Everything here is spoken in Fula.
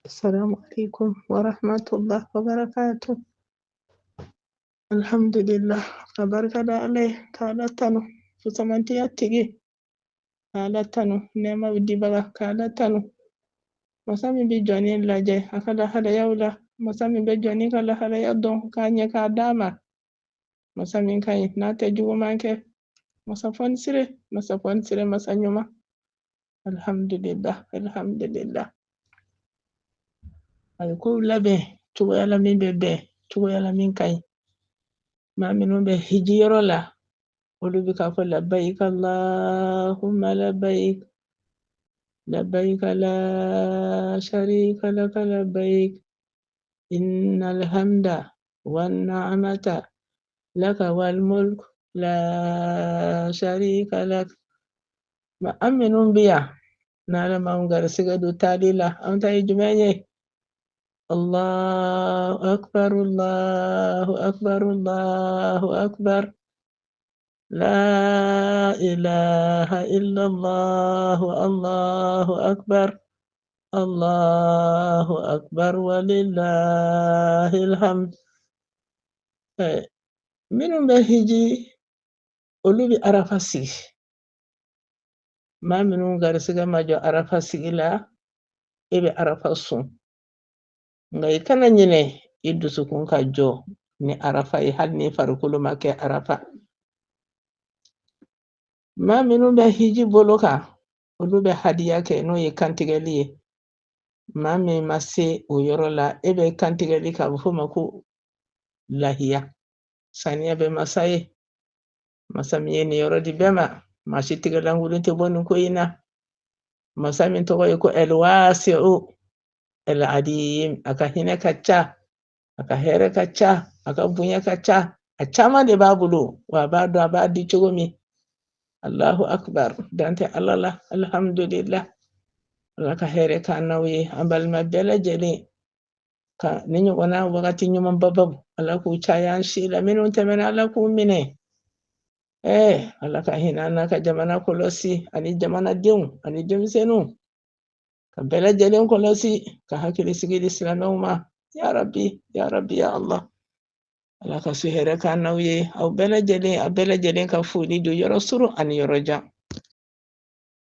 السلام عليكم ورحمة الله وبركاته. الحمد لله. تبارك عليه تعالى تنو فسمنتي يتجي تعالى تنو نعمة ودي بقى تعالى تنو مسامي بجاني لاجي أكلا هذا يولا مسامي بجاني كلا هذا يدون كاني كاداما مسامي كاي ناتجو مانك مسافون سيري مسانيوما. الحمد لله الحمد لله. Alko labe tugo yala min bebe tugo yala min kai ma minun be hijiro la olu bi ka fo labbaik allahumma labbaik labbaik la sharika laka labbaik innal hamda wan ni'mata laka wal mulk la sharika lak. Ma aminun biya nala maungar sigadu talila amta ijumenye الله أكبر الله أكبر الله أكبر لا إله إلا الله الله أكبر الله أكبر ولله الحمد. منهم بهجي أولو بعرفة ما منهم غرسيغا ما جو عرفة إلا إبي عرفة سون ngai kana nyine idusukun ka jo ni arafa hal ni farkulu make arafa ma minu be hiji boloka olu be hadiya ke no ye kantigali ma me masse o yorola ebe kantigali ka fo mako lahiya saniya be masaye masamiye ni yorodi bema mashi tigalangu te bonu ko ina masamin to ko elwasi'u العديم aka hine kacha aka here kacha aka bunya kacha achama de babulo wa bado abadi chogomi Allahu akbar dante Allah alhamdulillah aka here kanawi ambal mabela jeli ka ninyo wana wakati nyuma babab ala ku chayan shila minun temena ala ku mine ala ka hinana ka jamana kolosi ani jamana diun ani senu kabela jelen kolosi ka hakili sigili silamuma ya rabbi ya Allah ala ka suhere ka nauye au bela jelen ka fuli do yoro suru an yoro jam